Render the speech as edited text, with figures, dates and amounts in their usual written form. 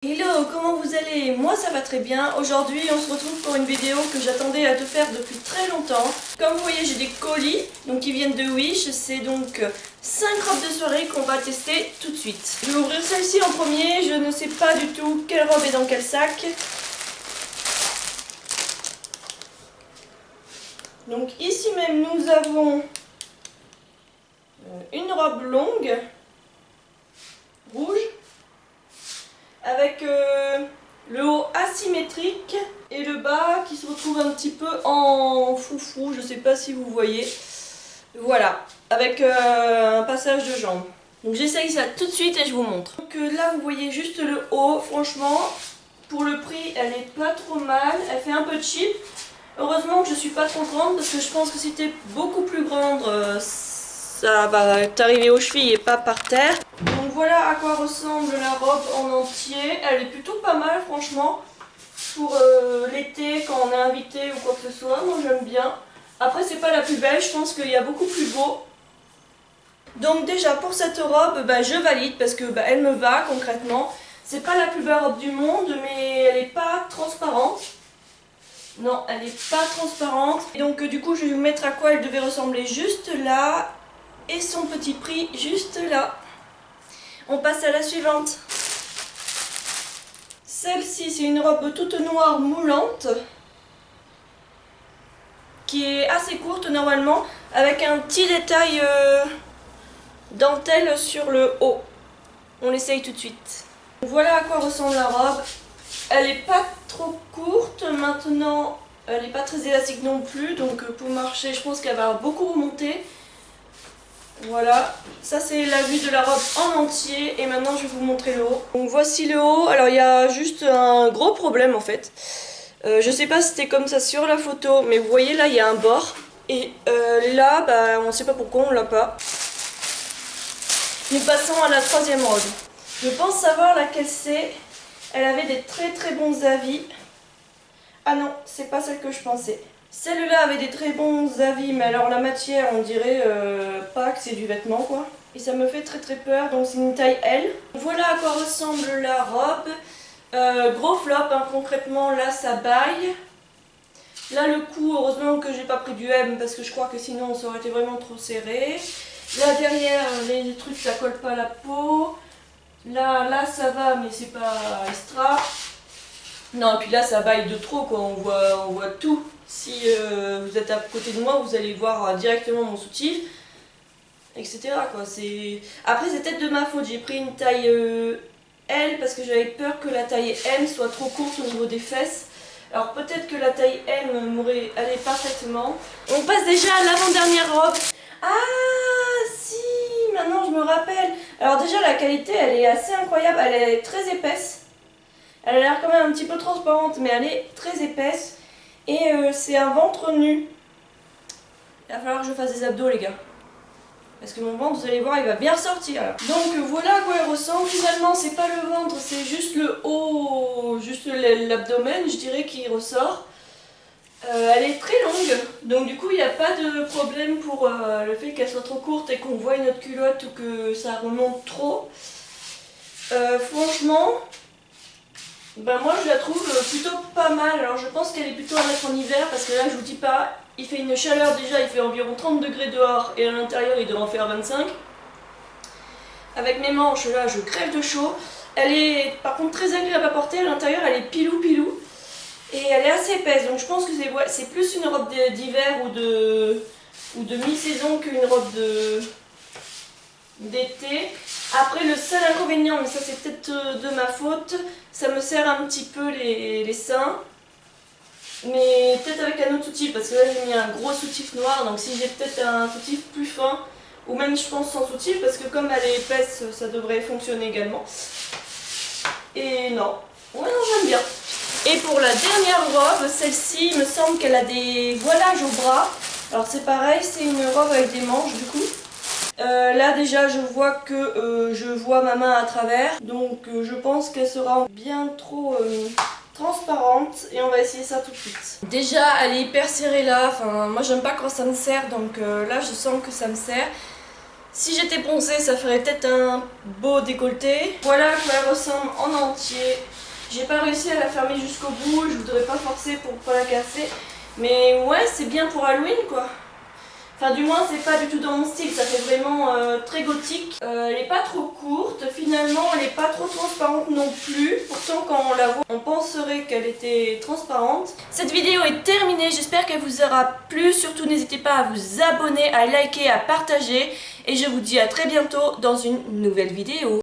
Hello, comment vous allez? Moi ça va très bien. Aujourd'hui on se retrouve pour une vidéo que j'attendais à te faire depuis très longtemps. Comme vous voyez j'ai des colis donc qui viennent de Wish. C'est donc 5 robes de soirée qu'on va tester tout de suite. Je vais ouvrir celle-ci en premier. Je ne sais pas du tout quelle robe est dans quel sac. Donc ici même nous avons une robe longue rouge avec le haut asymétrique et le bas qui se retrouve un petit peu en foufou, je sais pas si vous voyez. Voilà, avec un passage de jambe. Donc j'essaye ça tout de suite et je vous montre. Donc là vous voyez juste le haut, franchement pour le prix elle est pas trop mal, elle fait un peu cheap. Heureusement que je suis pas trop grande parce que je pense que si t'es beaucoup plus grande ça va t'arriver aux chevilles et pas par terre. Donc voilà à quoi ressemble la robe en entier. Elle est plutôt pas mal franchement pour l'été quand on est invité ou quoi que ce soit. Moi j'aime bien. Après c'est pas la plus belle, je pense qu'il y a beaucoup plus beau. Donc déjà pour cette robe je valide parce que elle me va concrètement. C'est pas la plus belle robe du monde mais elle est pas transparente. Non, elle n'est pas transparente. Et donc du coup je vais vous mettre à quoi elle devait ressembler juste là. Et son petit prix juste là. On passe à la suivante. Celle-ci c'est une robe toute noire moulante. Qui est assez courte normalement. Avec un petit détail dentelle sur le haut. On l'essaye tout de suite. Voilà à quoi ressemble la robe. Elle n'est pas trop courte maintenant. Elle n'est pas très élastique non plus. Donc pour marcher je pense qu'elle va beaucoup remonter. Voilà, ça c'est la vue de la robe en entier et maintenant je vais vous montrer le haut. Donc voici le haut, alors il y a juste un gros problème en fait. Je sais pas si c'était comme ça sur la photo, mais vous voyez là il y a un bord. Et là, on sait pas pourquoi on l'a pas. Nous passons à la troisième robe. Je pense savoir laquelle c'est. Elle avait des très bons avis. Ah non, c'est pas celle que je pensais. Celle-là avait des très bons avis, mais alors la matière, on dirait pas que c'est du vêtement quoi. Et ça me fait très peur, donc c'est une taille L. Voilà à quoi ressemble la robe. Gros flop, hein, concrètement, là ça baille. Là le cou, heureusement que j'ai pas pris du M parce que je crois que sinon ça aurait été vraiment trop serré. Là derrière, les trucs ça colle pas à la peau. Là ça va, mais c'est pas extra. Non, et puis là ça baille de trop quoi, on voit tout. Si vous êtes à côté de moi, vous allez voir directement mon soutif, etc. quoi. Après c'est peut-être de ma faute, j'ai pris une taille L parce que j'avais peur que la taille M soit trop courte au niveau des fesses. Alors peut-être que la taille M m'aurait allé parfaitement. On passe déjà à l'avant-dernière robe. Ah si, maintenant je me rappelle. Alors déjà la qualité elle est assez incroyable, elle est très épaisse. Elle a l'air quand même un petit peu transparente mais elle est très épaisse. Et c'est un ventre nu. Il va falloir que je fasse des abdos les gars. Parce que mon ventre, vous allez voir, il va bien ressortir là. Donc voilà à quoi il ressemble. Finalement, c'est pas le ventre, c'est juste le haut, juste l'abdomen, je dirais, qui ressort. Elle est très longue, donc du coup, il n'y a pas de problème pour le fait qu'elle soit trop courte et qu'on voit notre culotte ou que ça remonte trop. Franchement... moi je la trouve plutôt pas mal. Alors je pense qu'elle est plutôt à mettre en hiver parce que là je vous dis pas, il fait une chaleur déjà, il fait environ 30 degrés dehors et à l'intérieur il doit en faire 25. Avec mes manches là je crève de chaud. Elle est par contre très agréable à porter, à l'intérieur elle est pilou et elle est assez épaisse donc je pense que c'est plus une robe d'hiver ou de mi-saison qu'une robe d'été. Après le seul inconvénient, mais ça c'est peut-être de ma faute, ça me serre un petit peu les seins. Mais peut-être avec un autre soutif, parce que là j'ai mis un gros soutif noir, donc si j'ai peut-être un soutif plus fin, ou même je pense sans soutif, parce que comme elle est épaisse, ça devrait fonctionner également. Et non, ouais non j'aime bien. Et pour la dernière robe, celle-ci, il me semble qu'elle a des voilages au bras. Alors c'est pareil, c'est une robe avec des manches du coup. Là déjà je vois que je vois ma main à travers, donc je pense qu'elle sera bien trop transparente et on va essayer ça tout de suite. Déjà elle est hyper serrée là, enfin moi j'aime pas quand ça me serre donc là je sens que ça me serre. Si j'étais poncée ça ferait peut-être un beau décolleté. Voilà à quoi elle ressemble en entier. J'ai pas réussi à la fermer jusqu'au bout, je voudrais pas forcer pour pas la casser. Mais ouais, c'est bien pour Halloween quoi. Enfin du moins c'est pas du tout dans mon style, ça fait vraiment très gothique. Elle est pas trop courte, finalement elle est pas trop transparente non plus. Pourtant quand on la voit on penserait qu'elle était transparente. Cette vidéo est terminée, j'espère qu'elle vous aura plu. Surtout n'hésitez pas à vous abonner, à liker, à partager. Et je vous dis à très bientôt dans une nouvelle vidéo.